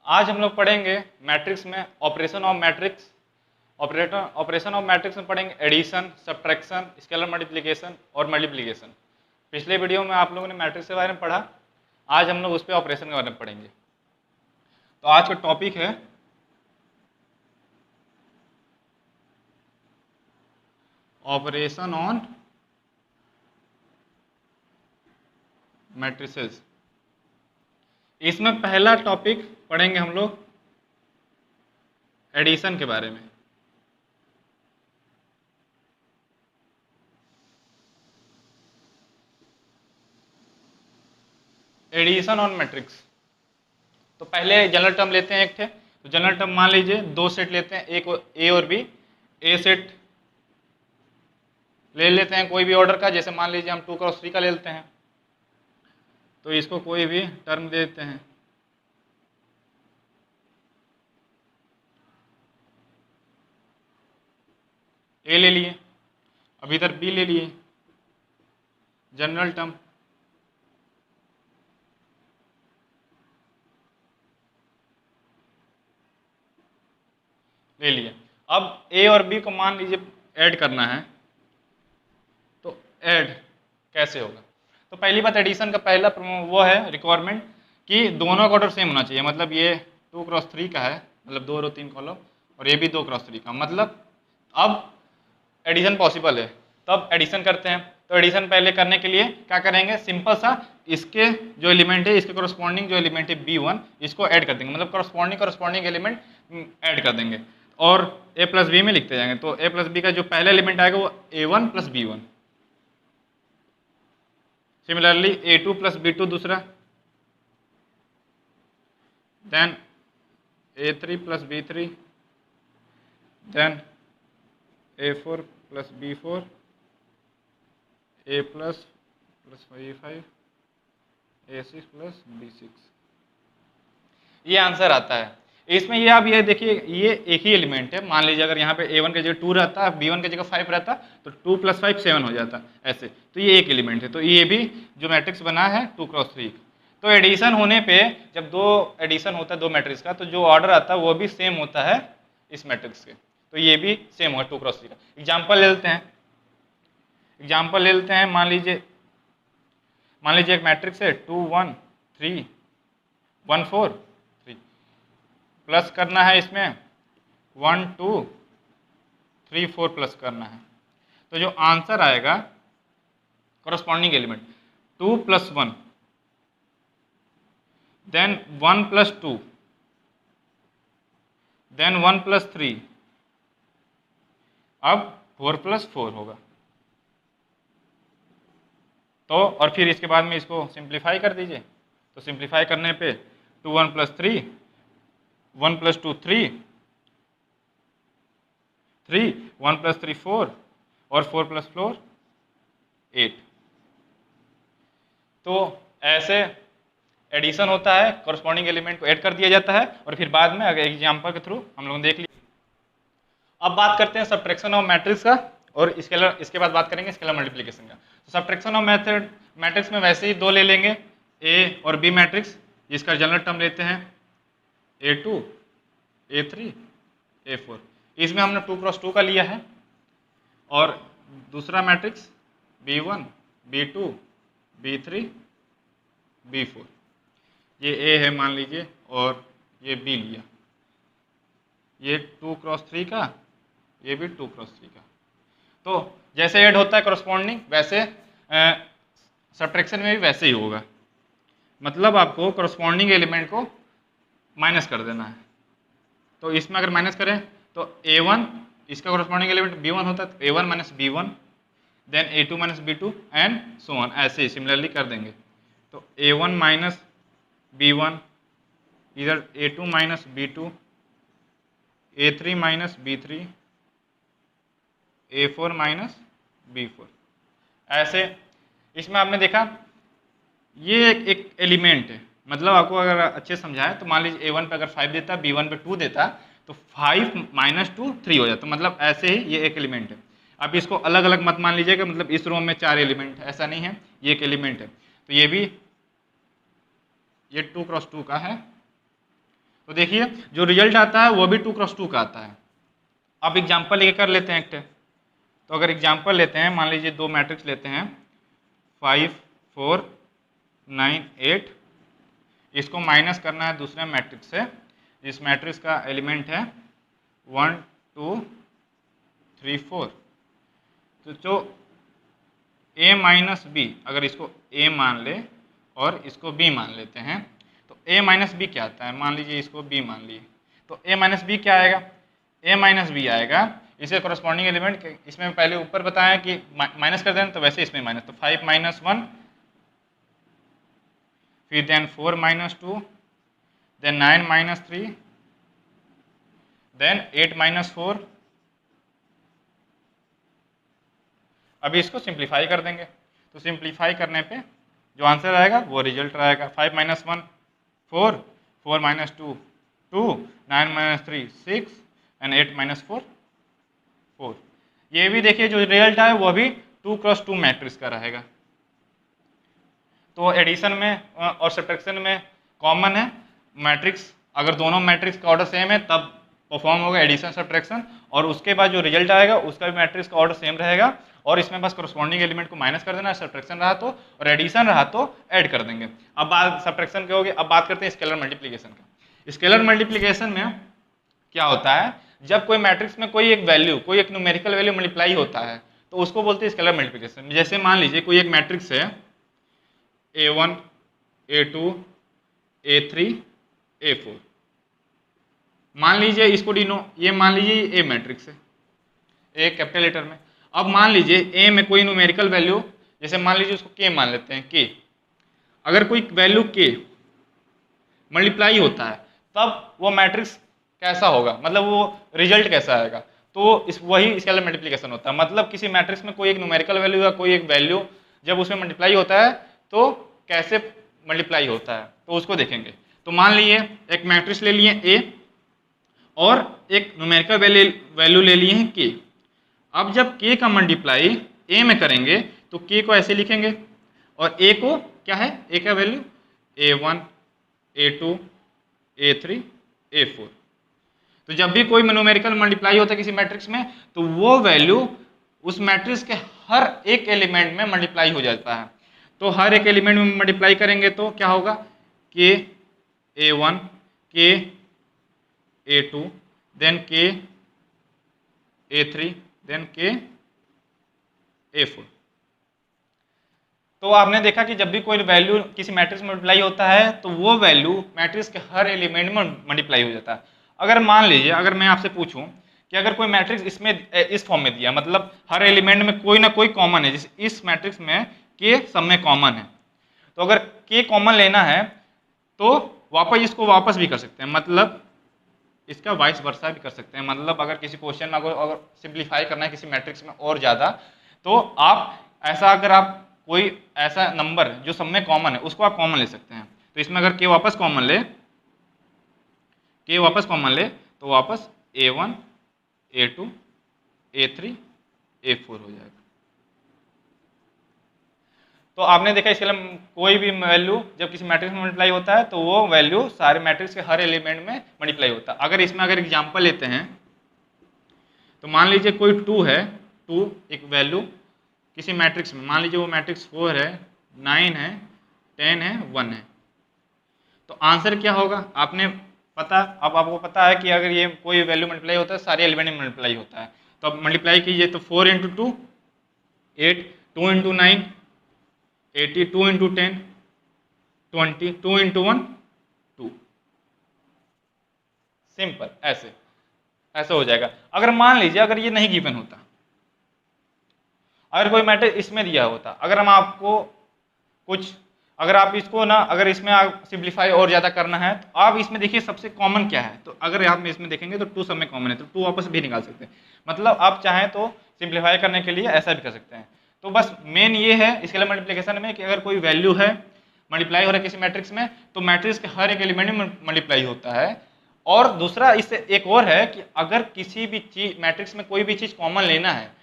आज हम लोग पढ़ेंगे मैट्रिक्स में operation of matrix. Operation of matrix में पढ़ेंगे एडिशन, सब्ट्रैक्शन, स्केलर मल्टीप्लिकेशन और मल्टीप्लिकेशन। पिछले वीडियो में आप लोगों ने मैट्रिक्स के बारे में पढ़ा, आज हम लोग उस पर ऑपरेशन के बारे में पढ़ेंगे। तो आज का टॉपिक है ऑपरेशन ऑन मैट्रिसेस। इसमें पहला टॉपिक पढ़ेंगे हम लोग एडिशन के बारे में। Addition on matrix. तो पहले जनरल टर्म लेते हैं एक थे। तो जनरल टर्म मान लीजिए दो सेट लेते हैं, एक ए और बी। ए सेट ले लेते हैं कोई भी ऑर्डर का, जैसे मान लीजिए हम 2x3 का ले लेते हैं, तो इसको कोई भी टर्म दे देते हैं। ए ले लिए, अब इधर बी ले लिए, जनरल टर्म। ले लिए। अब ए और बी को मान लीजिए ऐड करना है, तो ऐड कैसे होगा? तो पहली बात, एडिशन का पहला वो है रिक्वायरमेंट कि दोनों का ऑर्डर सेम होना चाहिए। मतलब ये 2x3 का है, मतलब 2 रो 3 कॉलम, और ये भी 2x3 का, मतलब अब एडिशन पॉसिबल है। तब एडिशन करते हैं। तो एडिशन पहले करने के लिए क्या करेंगे, सिंपल सा इसके जो एलिमेंट है, इसके कोरस्पॉन्डिंग जो एलिमेंट है b1, इसको ऐड कर देंगे। मतलब कोरस्पॉन्डिंग एलिमेंट ऐड कर देंगे और a प्लस बी में लिखते जाएंगे। तो a प्लस बी का जो पहला एलिमेंट आएगा वो a1 plus b1, similarly a2 plus b2 दूसरा, then a3 plus b3, then a4 plus b4, a plus b5, a6 plus b6। ये आंसर आता है। इसमें ये आप ये देखिए, ये एक ही एलिमेंट है। मान लीजिए अगर यहाँ पे a1 की जगह 2 रहता, b1 की जगह 5 रहता, तो 2 प्लस 5 7 हो जाता ऐसे। तो ये एक एलिमेंट है। तो ये भी जो मैट्रिक्स बना है 2x3। तो एडिशन होने पे, जब दो एडिशन होता है दो मैट्रिक्स का, तो जो ऑर्डर आता है वो भी सेम होता है इस मैट्रिक्स के। तो ये भी सेम होगा 2x3 का। एग्जाम्पल ले लेते हैं। मान लीजिए एक मैट्रिक्स है 2 1 3 1 4 3, प्लस करना है इसमें 1 2 3 4 प्लस करना है। तो जो आंसर आएगा corresponding element 2 plus 1, then 1 plus 2, then 1 plus 3, अब 4 प्लस 4 होगा। तो और फिर इसके बाद में इसको सिंप्लीफाई कर दीजिए। तो सिंप्लीफाई करने पे 2 1 प्लस 3, 1 प्लस 2 3, 1 प्लस 3 4, और 4 प्लस 4 8। तो ऐसे एडिशन होता है, कॉरस्पॉन्डिंग एलिमेंट को ऐड कर दिया जाता है, और फिर बाद में अगर एग्जाम्पल के थ्रू हम लोग देख लिया। अब बात करते हैं सब्ट्रैक्शन ऑफ मैट्रिक्स का, और इसके बाद बात करेंगे स्केलर मल्टीप्लिकेशन का। तो सब्ट्रैक्शन ऑफ मैट्रिक्स में वैसे ही दो ले लेंगे, ए और बी मैट्रिक्स, जिसका जनरल टर्म लेते हैं a2 a3 a4। इसमें हमने 2x2 का लिया है। और दूसरा matrix b1 b2 b3 b4, ये a है मान लीजिए, और ये b लिया। ये 2x3 का, ये भी 2x3 का। तो जैसे ऐड होता है कोरस्पॉन्डिंग, वैसे सब्ट्रैक्शन में भी वैसे ही होगा। मतलब आपको कोरस्पॉन्डिंग एलिमेंट को माइनस कर देना है। तो इसमें अगर माइनस करें तो a1, इसका कोरस्पॉन्डिंग एलिमेंट b1 होता है, तो a1 minus b1, then a2 minus b2 and so on, ऐसे ही सिमिलरली कर देंगे। तो a1 माइनस b1, इधर a2 minus b2, a3 minus b3, a4 minus b4। ऐसे इसमें आपने देखा ये एक एलिमेंट है। मतलब आपको अगर अच्छे समझाए तो मान लीजिए a1 पे अगर 5 देता, b1 पे 2 देता, तो 5 माइनस 2 3 हो जाता। मतलब ऐसे ही ये एक एलिमेंट है। अब इसको अलग अलग मत मान लीजिएगा, मतलब इस रो में 4 एलिमेंट है, ऐसा नहीं है, ये एक एलिमेंट है। तो ये भी ये 2x2 का है, तो देखिए जो रिजल्ट आता है वो भी 2 क्रॉस 2 का आता है। अब एग्जाम्पल लेके कर लेते हैं एक। तो अगर एग्जाम्पल लेते हैं, मान लीजिए 2 मैट्रिक्स लेते हैं 5 4 9 8, इसको माइनस करना है दूसरे मैट्रिक्स से, जिस मैट्रिक्स का एलिमेंट है 1 2 3 4। तो जो a माइनस बी, अगर इसको a मान ले और इसको b मान लेते हैं, तो a माइनस बी क्या आता है, मान लीजिए इसको b मान लिए, तो a माइनस बी क्या आएगा, a माइनस बी आएगा। इसके कॉरस्पॉन्डिंग एलिमेंट इसमें पहले ऊपर बताया कि माइनस कर देना, तो वैसे इसमें माइनस, तो 5 माइनस 1, फिर then 4 minus 2, then 9 minus 3, then 8 minus 4। अभी इसको सिंप्लीफाई कर देंगे, तो सिंप्लीफाई करने पे जो आंसर आएगा वो रिजल्ट आएगा 5 minus 1 4, 4 minus 2 2, 9 minus 3 6 and 8 minus 4 4। ये भी देखिए जो रिजल्ट आए वो भी 2 क्रॉस 2 मैट्रिक्स का रहेगा। तो एडिशन में और सब्ट्रैक्शन में कॉमन है, मैट्रिक्स अगर दोनों मैट्रिक्स का ऑर्डर सेम है तब परफॉर्म होगा एडिशन सब्ट्रैक्शन, और उसके बाद जो रिजल्ट आएगा उसका भी मैट्रिक्स का ऑर्डर सेम रहेगा, और इसमें बस करस्पॉन्डिंग एलिमेंट को माइनस कर देना, सब्ट्रैक्शन रहा तो, और एडिशन रहा तो ऐड कर देंगे। अब बात सब्ट्रैक्शन की होगी। अब बात करते हैं स्केलर मल्टीप्लिकेशन का। स्केलर मल्टीप्लिकेशन में क्या होता है, जब कोई मैट्रिक्स में कोई एक वैल्यू, कोई एक न्यूमेरिकल वैल्यू मल्टीप्लाई होता है तो उसको बोलते हैं स्केलर मल्टीप्लिकेशन। जैसे मान लीजिए कोई एक मैट्रिक्स है A1 A2 A3 A4, मान लीजिए इसको ये मान लीजिए A मैट्रिक्स है, ए कैपिटल लेटर में। अब मान लीजिए ए में कोई न्यूमेरिकल वैल्यू, जैसे मान लीजिए उसको के मान लेते हैं, के, अगर कोई वैल्यू के मल्टीप्लाई होता है तब वो मैट्रिक्स कैसा होगा, मतलब वो रिजल्ट कैसा आएगा, तो वही स्केलर मल्टीप्लिकेशन होता है। मतलब किसी मैट्रिक्स में कोई एक न्यूमेरिकल वैल्यू या कोई एक वैल्यू जब उसमें मल्टीप्लाई होता है तो कैसे मल्टीप्लाई होता है, तो उसको देखेंगे। तो मान लीजिए एक मैट्रिक्स ले लिए ए और एक न्यूमेरिकल वैल्यू ले लिए हैं के। अब जब k का मल्टीप्लाई a में करेंगे तो k को ऐसे लिखेंगे, और a को क्या है, a का value a1 a2 a3 a4। तो जब भी कोई न्यूमेरिकल मल्टीप्लाई होता है किसी मैट्रिक्स में तो वो वैल्यू उस मैट्रिक्स के हर एक एलिमेंट में मल्टीप्लाई हो जाता है। तो हर एक एलिमेंट में मल्टीप्लाई करेंगे तो क्या होगा, k a1 k a2 then k a3 then k a4। तो आपने देखा कि जब भी कोई वैल्यू किसी मैट्रिक्स में मल्टीप्लाई होता है तो वो वैल्यू मैट्रिक्स के हर एलिमेंट में मल्टीप्लाई हो जाता है। अगर मान लीजिए, अगर मैं आपसे पूछूं कि अगर कोई मैट्रिक्स इसमें इस फॉर्म में दिया, मतलब हर एलिमेंट में कोई ना कोई कॉमन है, जैसे इस मैट्रिक्स में k सब में कॉमन है, तो अगर k कॉमन लेना है तो वापस इसको वापस भी कर सकते हैं, मतलब इसका वाइस वर्सा भी कर सकते हैं। मतलब अगर किसी क्वेश्चन में अगर सिंप्लीफाई करना है किसी मैट्रिक्स में और ज़्यादा, तो आप ऐसा, अगर आप कोई ऐसा नंबर जो सब में कॉमन है उसको आप कॉमन ले सकते हैं। तो इसमें अगर k वापस कॉमन ले, तो वापस a1 a2 a3 a4 हो जाएगा। तो आपने देखा इसके लिए कोई भी वैल्यू जब किसी मैट्रिक्स में मल्टीप्लाई होता है तो वो वैल्यू सारे मैट्रिक्स के हर एलिमेंट में मल्टीप्लाई होता है। अगर इसमें अगर एग्जांपल लेते हैं तो मान लीजिए कोई 2 है, 2 एक वैल्यू किसी मैट्रिक्स में, मान लीजिए वो मैट्रिक्स 4 है 9 है 10 है 1 है, तो आंसर क्या होगा आपने पता। अब आपको पता है कि अगर ये कोई वैल्यू मल्टीप्लाई होता है सारे एलिमेंट में मल्टीप्लाई होता है, तो अब मल्टीप्लाई कीजिए तो 4 × 2 8, 2 × 9 82 × 10 20, 2 × 1 2, सिंपल ऐसे हो जाएगा। अगर मान लीजिए अगर ये नहीं गिवन होता, अगर कोई मैट्रिक्स इसमें दिया होता, अगर हम आपको कुछ, अगर आप इसको ना, अगर इसमें आप सिंप्लीफाई और ज़्यादा करना है तो आप इसमें देखिए सबसे कॉमन क्या है, तो अगर आप इसमें देखेंगे तो 2 सब में कॉमन है, तो 2 वापस भी निकाल सकते हैं। मतलब आप चाहें तो सिंप्लीफाई करने के लिए ऐसा भी कर सकते हैं। तो बस मेन ये है स्केलर मल्टीप्लिकेशन में कि अगर कोई वैल्यू है मल्टीप्लाई हो रहा है किसी मैट्रिक्स में तो मैट्रिक्स के हर एक एलिमेंट में मल्टीप्लाई होता है। और दूसरा इससे एक और है कि अगर किसी भी चीज मैट्रिक्स में कोई भी चीज़ कॉमन लेना है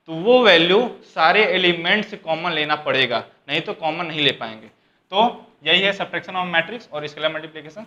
तो वो वैल्यू सारे एलिमेंट से कॉमन लेना पड़ेगा, नहीं तो कॉमन नहीं ले पाएंगे। तो यही है सब्ट्रैक्शन ऑफ मैट्रिक्स और स्केलर मल्टीप्लिकेशन।